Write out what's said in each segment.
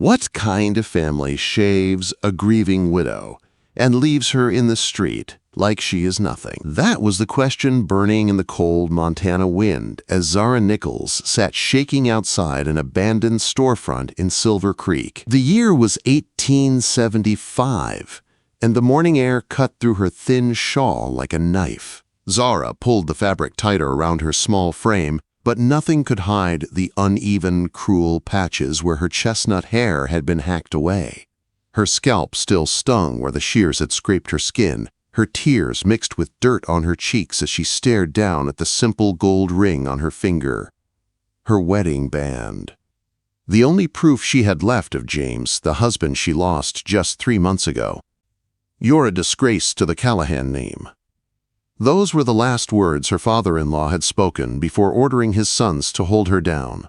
What kind of family shaves a grieving widow and leaves her in the street like she is nothing? That was the question burning in the cold Montana wind as Zara Nichols sat shaking outside an abandoned storefront in Silver Creek. The year was 1875, and the morning air cut through her thin shawl like a knife. Zara pulled the fabric tighter around her small frame, but nothing could hide the uneven, cruel patches where her chestnut hair had been hacked away. Her scalp still stung where the shears had scraped her skin. Her tears mixed with dirt on her cheeks as she stared down at the simple gold ring on her finger. Her wedding band. The only proof she had left of James, the husband she lost just 3 months ago. "You're a disgrace to the Callahan name." Those were the last words her father-in-law had spoken before ordering his sons to hold her down.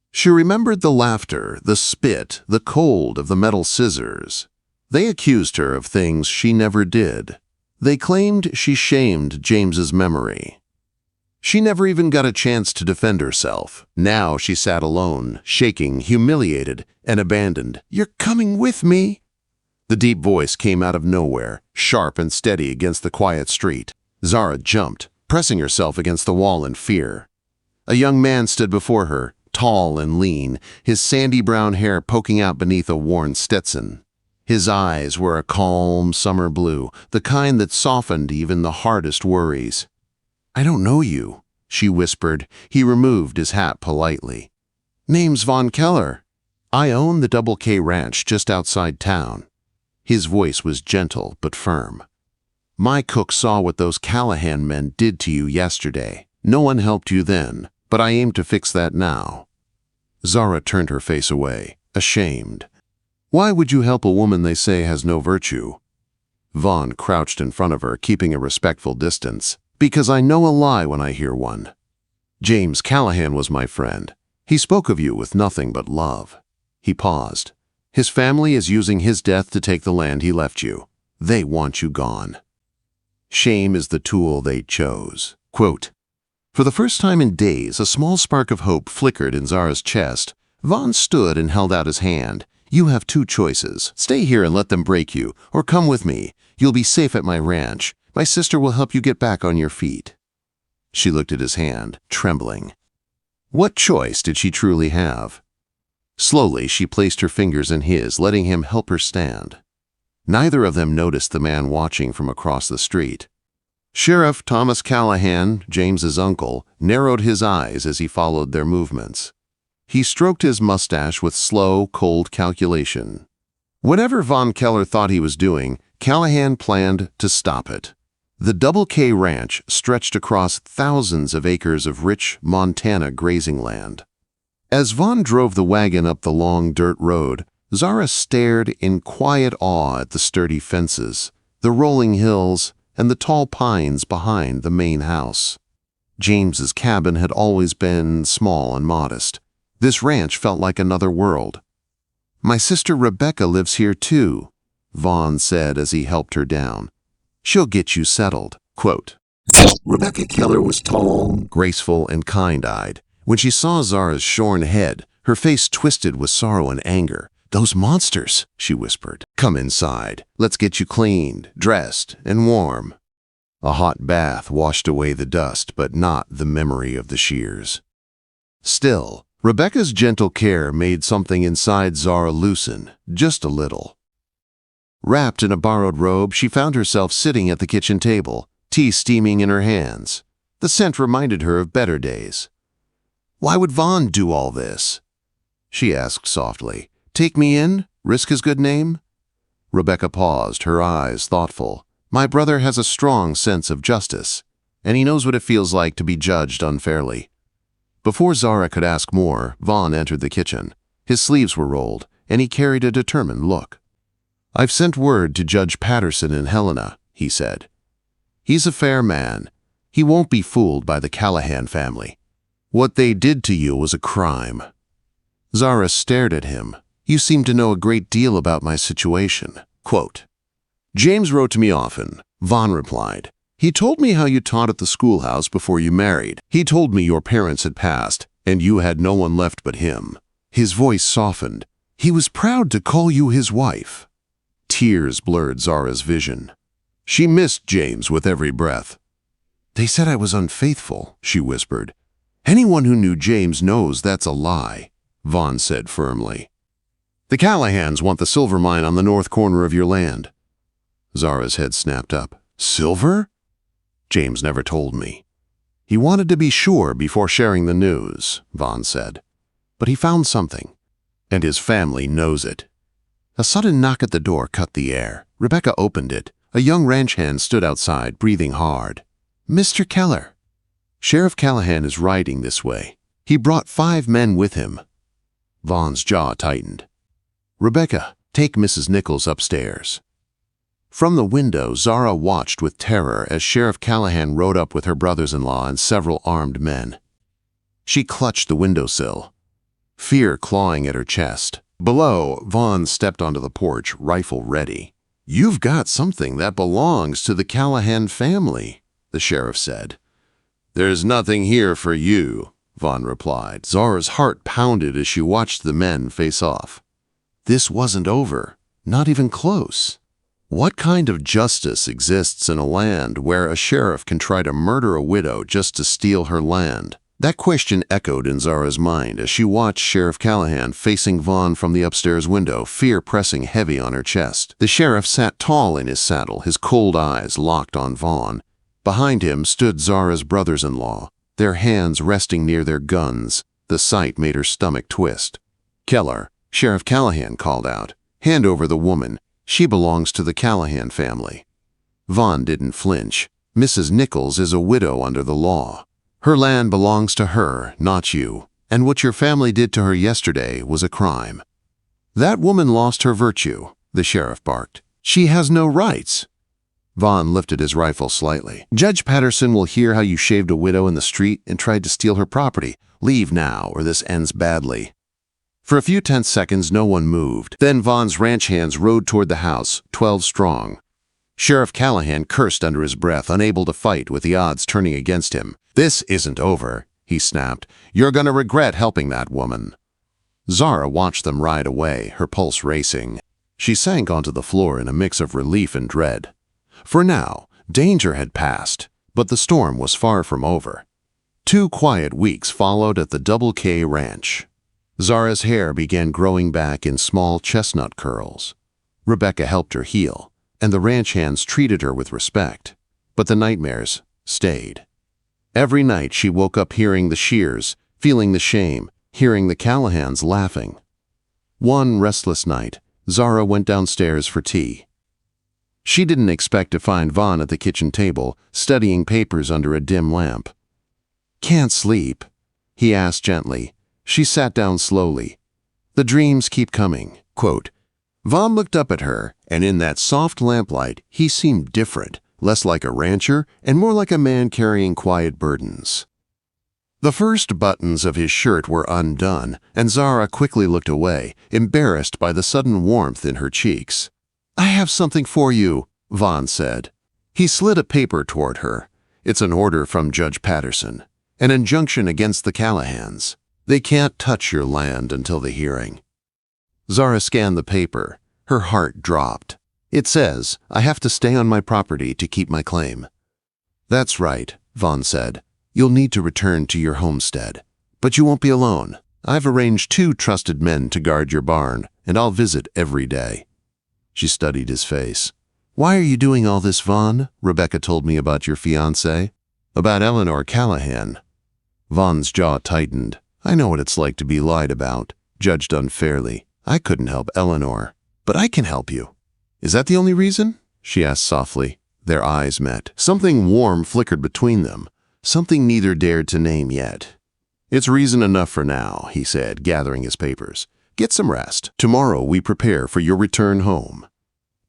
She remembered the laughter, the spit, the cold of the metal scissors. They accused her of things she never did. They claimed she shamed James's memory. She never even got a chance to defend herself. Now she sat alone, shaking, humiliated, and abandoned. "You're coming with me?" The deep voice came out of nowhere, sharp and steady against the quiet street. Zara jumped, pressing herself against the wall in fear. A young man stood before her, tall and lean, his sandy brown hair poking out beneath a worn Stetson. His eyes were a calm summer blue, the kind that softened even the hardest worries. "I don't know you," she whispered. He removed his hat politely. "Name's Von Keller. I own the Double K Ranch just outside town." His voice was gentle but firm. "My cook saw what those Callahan men did to you yesterday. No one helped you then, but I aim to fix that now." Zara turned her face away, ashamed. "Why would you help a woman they say has no virtue?" Vaughn crouched in front of her, keeping a respectful distance. "Because I know a lie when I hear one. James Callahan was my friend. He spoke of you with nothing but love." He paused. "His family is using his death to take the land he left you. They want you gone. Shame is the tool they chose." Quote, for the first time in days, a small spark of hope flickered in Zara's chest. Vaughn stood and held out his hand. "You have 2 choices. Stay here and let them break you, or come with me. You'll be safe at my ranch. My sister will help you get back on your feet." She looked at his hand, trembling. What choice did she truly have? Slowly, she placed her fingers in his, letting him help her stand. Neither of them noticed the man watching from across the street. Sheriff Thomas Callahan, James's uncle, narrowed his eyes as he followed their movements. He stroked his mustache with slow, cold calculation. Whatever Von Keller thought he was doing, Callahan planned to stop it. The Double K Ranch stretched across thousands of acres of rich Montana grazing land. As Vaughn drove the wagon up the long dirt road, Zara stared in quiet awe at the sturdy fences, the rolling hills, and the tall pines behind the main house. James's cabin had always been small and modest. This ranch felt like another world. "My sister Rebecca lives here too," Vaughn said as he helped her down. "She'll get you settled." Quote, Rebecca Keller was tall, graceful, and kind-eyed. When she saw Zara's shorn head, her face twisted with sorrow and anger. "Those monsters," she whispered. "Come inside. Let's get you cleaned, dressed, and warm." A hot bath washed away the dust, but not the memory of the shears. Still, Rebecca's gentle care made something inside Zara loosen, just a little. Wrapped in a borrowed robe, she found herself sitting at the kitchen table, tea steaming in her hands. The scent reminded her of better days. "Why would Vaughn do all this?" she asked softly. "Take me in? Risk his good name?" Rebecca paused, her eyes thoughtful. "My brother has a strong sense of justice, and he knows what it feels like to be judged unfairly." Before Zara could ask more, Vaughn entered the kitchen. His sleeves were rolled, and he carried a determined look. "I've sent word to Judge Patterson in Helena," he said. "He's a fair man. He won't be fooled by the Callahan family. What they did to you was a crime." Zara stared at him. "You seem to know a great deal about my situation." Quote, "James wrote to me often," Vaughn replied. "He told me how you taught at the schoolhouse before you married. He told me your parents had passed, and you had no one left but him." His voice softened. He was proud to call you his wife." Tears blurred Zara's vision. She missed James with every breath. "They said I was unfaithful," she whispered. "Anyone who knew James knows that's a lie," Vaughn said firmly. "The Callahans want the silver mine on the north corner of your land." Zara's head snapped up. "Silver?" "James never told me. He wanted to be sure before sharing the news," Vaughn said. "But he found something, and his family knows it." A sudden knock at the door cut the air. Rebecca opened it. A young ranch hand stood outside, breathing hard. "Mr. Keller." "Sheriff Callahan is riding this way. He brought 5 men with him." Vaughn's jaw tightened. "Rebecca, take Mrs. Nichols upstairs." From the window, Zara watched with terror as Sheriff Callahan rode up with her brothers-in-law and several armed men. She clutched the windowsill, fear clawing at her chest. Below, Vaughn stepped onto the porch, rifle ready. "You've got something that belongs to the Callahan family," the sheriff said. "There's nothing here for you," Vaughn replied. Zara's heart pounded as she watched the men face off. This wasn't over, not even close. What kind of justice exists in a land where a sheriff can try to murder a widow just to steal her land? That question echoed in Zara's mind as she watched Sheriff Callahan facing Vaughn from the upstairs window, fear pressing heavy on her chest. The sheriff sat tall in his saddle, his cold eyes locked on Vaughn. Behind him stood Zara's brothers-in-law, their hands resting near their guns. The sight made her stomach twist. "Keller," Sheriff Callahan called out. "Hand over the woman. She belongs to the Callahan family." Vaughn didn't flinch. "Mrs. Nichols is a widow under the law. Her land belongs to her, not you. And what your family did to her yesterday was a crime." "That woman lost her virtue," the sheriff barked. "She has no rights." Vaughn lifted his rifle slightly. "Judge Patterson will hear how you shaved a widow in the street and tried to steal her property. Leave now, or this ends badly." For a few tense seconds, no one moved. Then Vaughn's ranch hands rode toward the house, 12 strong. Sheriff Callahan cursed under his breath, unable to fight with the odds turning against him. "This isn't over," he snapped. "You're gonna regret helping that woman." Zara watched them ride away, her pulse racing. She sank onto the floor in a mix of relief and dread. For now, danger had passed, but the storm was far from over. 2 quiet weeks followed at the Double K Ranch. Zara's hair began growing back in small chestnut curls. Rebecca helped her heal, and the ranch hands treated her with respect. But the nightmares stayed. Every night she woke up hearing the shears, feeling the shame, hearing the Callahans laughing. One restless night, Zara went downstairs for tea. She didn't expect to find Vaughn at the kitchen table, studying papers under a dim lamp. "Can't sleep?" he asked gently. She sat down slowly. "The dreams keep coming." Quote. Vaughn looked up at her, and in that soft lamplight, he seemed different, less like a rancher and more like a man carrying quiet burdens. The first buttons of his shirt were undone, and Zara quickly looked away, embarrassed by the sudden warmth in her cheeks. "I have something for you," Vaughn said. He slid a paper toward her. "It's an order from Judge Patterson, an injunction against the Callahans. They can't touch your land until the hearing." Zara scanned the paper. Her heart dropped. "It says, I have to stay on my property to keep my claim." "That's right," Vaughn said. "You'll need to return to your homestead. But you won't be alone. I've arranged 2 trusted men to guard your barn, and I'll visit every day." She studied his face. "Why are you doing all this, Vaughn? Rebecca told me about your fiancé." "About Eleanor Callahan." Vaughn's jaw tightened. "I know what it's like to be lied about, judged unfairly. I couldn't help Eleanor, but I can help you." "Is that the only reason?" she asked softly. Their eyes met. Something warm flickered between them, something neither dared to name yet. "It's reason enough for now," he said, gathering his papers. "Get some rest. Tomorrow we prepare for your return home."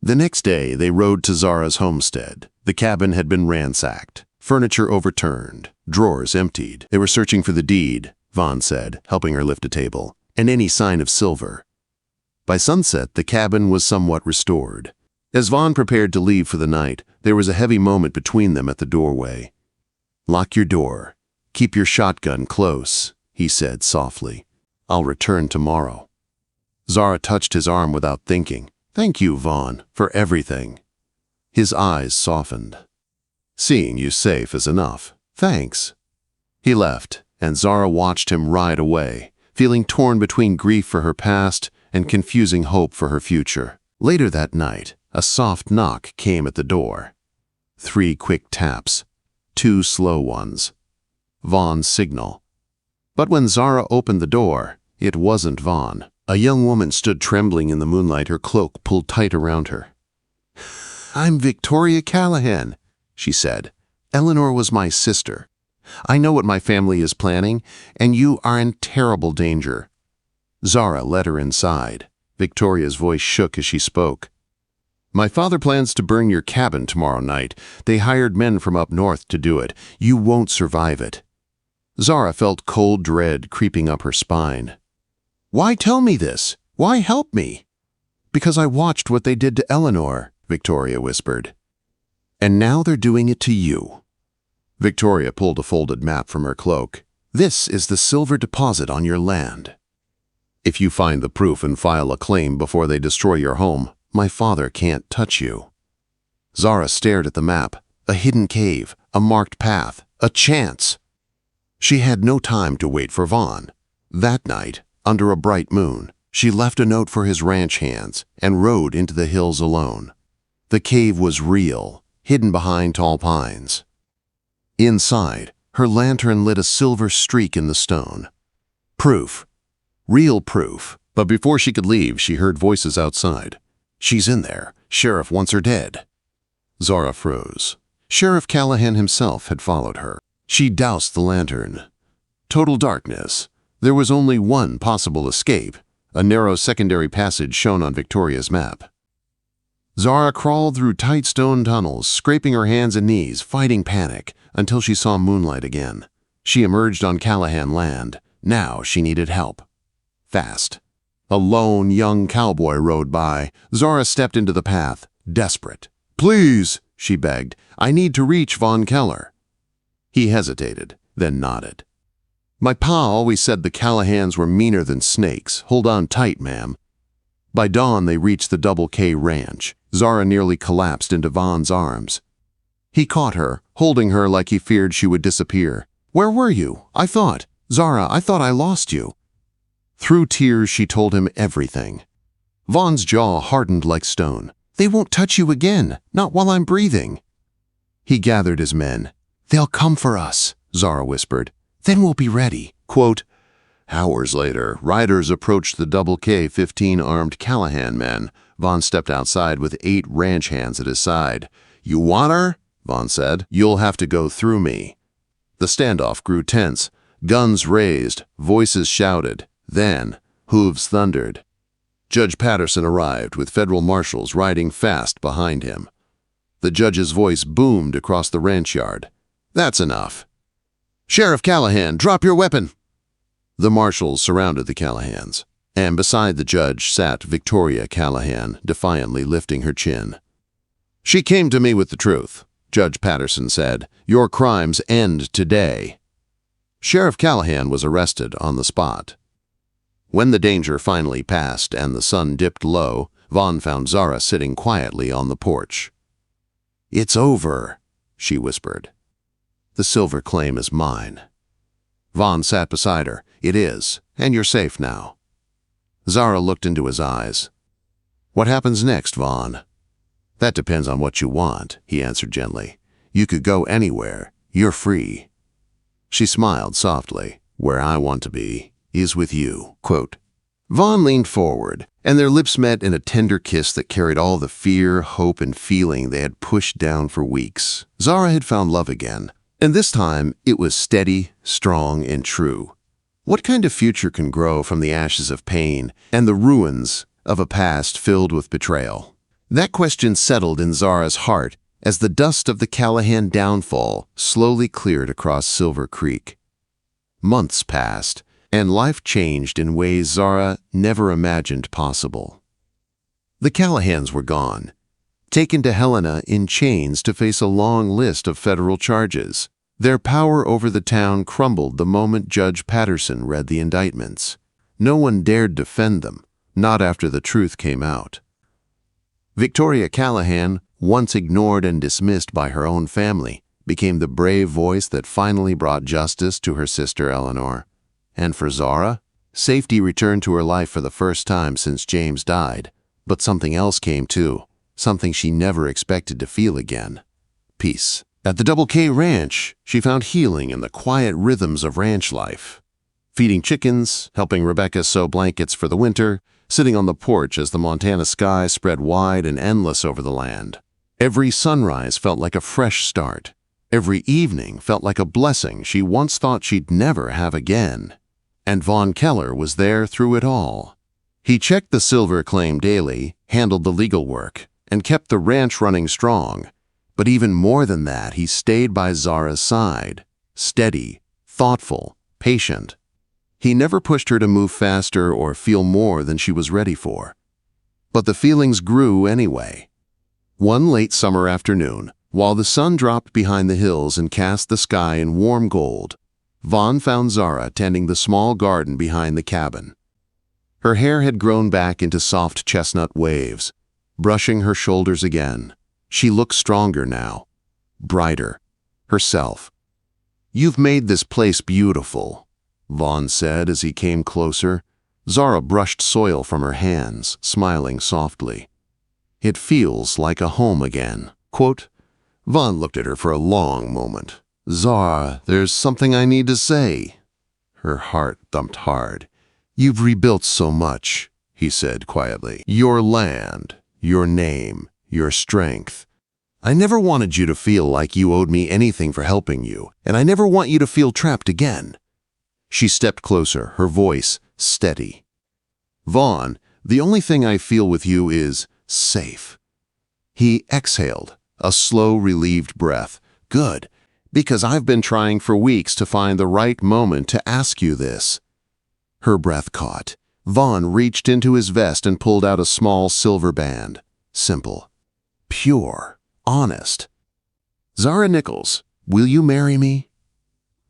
The next day they rode to Zara's homestead. The cabin had been ransacked, furniture overturned, drawers emptied. They were searching for the deed, Vaughn said, helping her lift a table, and any sign of silver. By sunset, the cabin was somewhat restored. As Vaughn prepared to leave for the night, there was a heavy moment between them at the doorway. "Lock your door. Keep your shotgun close," he said softly. "I'll return tomorrow." Zara touched his arm without thinking. "Thank you, Vaughn, for everything." His eyes softened. "Seeing you safe is enough. Thanks." He left, and Zara watched him ride away, feeling torn between grief for her past and confusing hope for her future. Later that night, a soft knock came at the door. 3 quick taps, 2 slow ones. Vaughn's signal. But when Zara opened the door, it wasn't Vaughn. A young woman stood trembling in the moonlight, her cloak pulled tight around her. "I'm Victoria Callahan," she said. "Eleanor was my sister. I know what my family is planning, and you are in terrible danger." Zara led her inside. Victoria's voice shook as she spoke. "My father plans to burn your cabin tomorrow night. They hired men from up north to do it. You won't survive it." Zara felt cold dread creeping up her spine. "Why tell me this? Why help me?" "Because I watched what they did to Eleanor," Victoria whispered. "And now they're doing it to you." Victoria pulled a folded map from her cloak. "This is the silver deposit on your land. If you find the proof and file a claim before they destroy your home, my father can't touch you." Zara stared at the map. A hidden cave, a marked path, a chance. She had no time to wait for Vaughn. That night, under a bright moon, she left a note for his ranch hands and rode into the hills alone. The cave was real, hidden behind tall pines. Inside, her lantern lit a silver streak in the stone. Proof. Real proof. But before she could leave, she heard voices outside. "She's in there. Sheriff wants her dead." Zara froze. Sheriff Callahan himself had followed her. She doused the lantern. Total darkness. There was only one possible escape, a narrow secondary passage shown on Victoria's map. Zara crawled through tight stone tunnels, scraping her hands and knees, fighting panic, until she saw moonlight again. She emerged on Callahan land. Now she needed help. Fast. A lone, young cowboy rode by. Zara stepped into the path, desperate. "Please," she begged, "I need to reach Von Keller." He hesitated, then nodded. "My pa always said the Callahans were meaner than snakes. Hold on tight, ma'am." By dawn, they reached the Double K Ranch. Zara nearly collapsed into Vaughn's arms. He caught her, holding her like he feared she would disappear. "Where were you? Zara, I thought I lost you." Through tears, she told him everything. Vaughn's jaw hardened like stone. "They won't touch you again, not while I'm breathing." He gathered his men. "They'll come for us," Zara whispered. "Then we'll be ready." Quote, Hours later, riders approached the Double K 15 armed Callahan men. Vaughn stepped outside with 8 ranch hands at his side. "You want her?" Vaughn said. "You'll have to go through me." The standoff grew tense. Guns raised, voices shouted. Then, hooves thundered. Judge Patterson arrived with federal marshals riding fast behind him. The judge's voice boomed across the ranch yard. "That's enough. Sheriff Callahan, drop your weapon." The marshals surrounded the Callahans, and beside the judge sat Victoria Callahan, defiantly lifting her chin. "She came to me with the truth," Judge Patterson said. "Your crimes end today." Sheriff Callahan was arrested on the spot. When the danger finally passed and the sun dipped low, Vaughn found Zara sitting quietly on the porch. "It's over," she whispered. "The silver claim is mine." Vaughn sat beside her. "It is, and you're safe now." Zara looked into his eyes. "What happens next, Vaughn?" "That depends on what you want," he answered gently. "You could go anywhere. You're free." She smiled softly. "Where I want to be is with you." Quote. Vaughn leaned forward, and their lips met in a tender kiss that carried all the fear, hope, and feeling they had pushed down for weeks. Zara had found love again, and this time it was steady, strong, and true. What kind of future can grow from the ashes of pain and the ruins of a past filled with betrayal? That question settled in Zara's heart as the dust of the Callahan downfall slowly cleared across Silver Creek. Months passed, and life changed in ways Zara never imagined possible. The Callahans were gone, taken to Helena in chains to face a long list of federal charges. Their power over the town crumbled the moment Judge Patterson read the indictments. No one dared defend them. not after the truth came out. Victoria Callahan, once ignored and dismissed by her own family, became the brave voice that finally brought justice to her sister Eleanor. And for Zara, safety returned to her life for the first time since James died. But something else came too, something she never expected to feel again: peace. At the Double K Ranch, she found healing in the quiet rhythms of ranch life. Feeding chickens, helping Rebecca sew blankets for the winter, sitting on the porch as the Montana sky spread wide and endless over the land. Every sunrise felt like a fresh start. Every evening felt like a blessing she once thought she'd never have again. And Vaughn Keller was there through it all. He checked the silver claim daily, handled the legal work, and kept the ranch running strong. But even more than that, he stayed by Zara's side, steady, thoughtful, patient. He never pushed her to move faster or feel more than she was ready for. But the feelings grew anyway. One late summer afternoon, while the sun dropped behind the hills and cast the sky in warm gold, Vaughn found Zara tending the small garden behind the cabin. Her hair had grown back into soft chestnut waves, brushing her shoulders again. She looked stronger now, brighter, herself. "You've made this place beautiful," Vaughn said as he came closer. Zara brushed soil from her hands, smiling softly. "It feels like a home again." Quote, Vaughn looked at her for a long moment. "Zara, there's something I need to say." Her heart thumped hard. "You've rebuilt so much," he said quietly. "Your land, your name, your strength. I never wanted you to feel like you owed me anything for helping you, and I never want you to feel trapped again." She stepped closer, her voice steady. "Vaughn, the only thing I feel with you is safe." He exhaled, a slow, relieved breath. "Good, because I've been trying for weeks to find the right moment to ask you this." Her breath caught. Vaughn reached into his vest and pulled out a small silver band. Simple, pure, honest. "Zara Nichols, will you marry me?"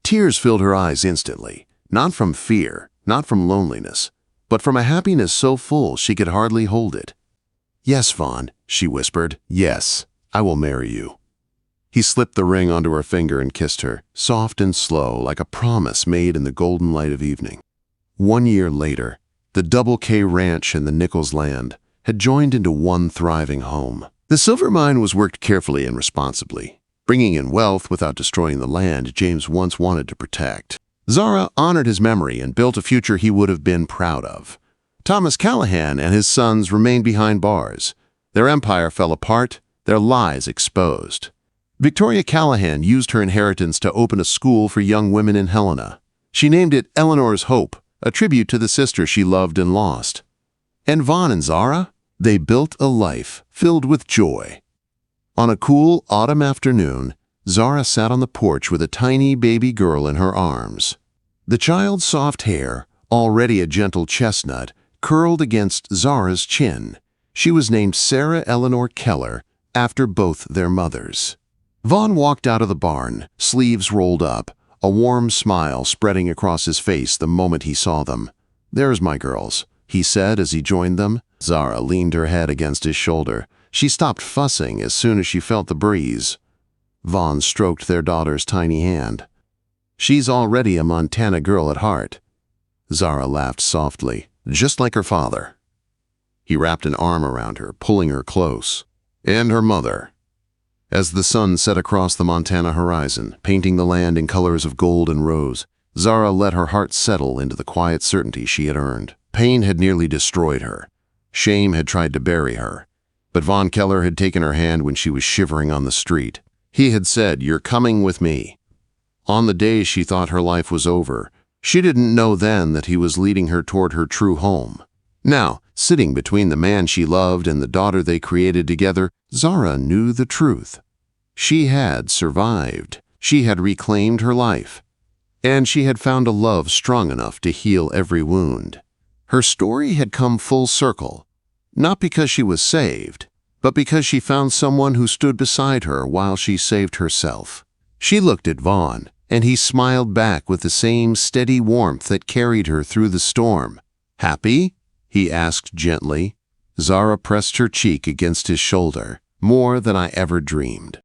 Tears filled her eyes instantly, not from fear, not from loneliness, but from a happiness so full she could hardly hold it. "Yes, Vaughn," she whispered. "Yes, I will marry you." He slipped the ring onto her finger and kissed her, soft and slow, like a promise made in the golden light of evening. 1 year later, the Double K Ranch and the Nichols land had joined into one thriving home. The silver mine was worked carefully and responsibly, bringing in wealth without destroying the land James once wanted to protect. Zara honored his memory and built a future he would have been proud of. Thomas Callahan and his sons remained behind bars. Their empire fell apart, their lies exposed. Victoria Callahan used her inheritance to open a school for young women in Helena. She named it Eleanor's Hope, a tribute to the sister she loved and lost. And Vaughn and Zara? They built a life filled with joy. On a cool autumn afternoon, Zara sat on the porch with a tiny baby girl in her arms. The child's soft hair, already a gentle chestnut, curled against Zara's chin. She was named Sarah Eleanor Keller, after both their mothers. Vaughn walked out of the barn, sleeves rolled up, a warm smile spreading across his face the moment he saw them. "There's my girls," he said as he joined them. Zara leaned her head against his shoulder. She stopped fussing as soon as she felt the breeze. Vaughn stroked their daughter's tiny hand. "She's already a Montana girl at heart." Zara laughed softly, just like her father. He wrapped an arm around her, pulling her close. "And her mother." As the sun set across the Montana horizon, painting the land in colors of gold and rose, Zara let her heart settle into the quiet certainty she had earned. Pain had nearly destroyed her. Shame had tried to bury her. But Vaughn Keller had taken her hand when she was shivering on the street. He had said, "You're coming with me." On the day she thought her life was over, she didn't know then that he was leading her toward her true home. Now, sitting between the man she loved and the daughter they created together, Zara knew the truth. She had survived. She had reclaimed her life. And she had found a love strong enough to heal every wound. Her story had come full circle, not because she was saved, but because she found someone who stood beside her while she saved herself. She looked at Vaughn, and he smiled back with the same steady warmth that carried her through the storm. Happy? he asked gently. Zara pressed her cheek against his shoulder. More than I ever dreamed.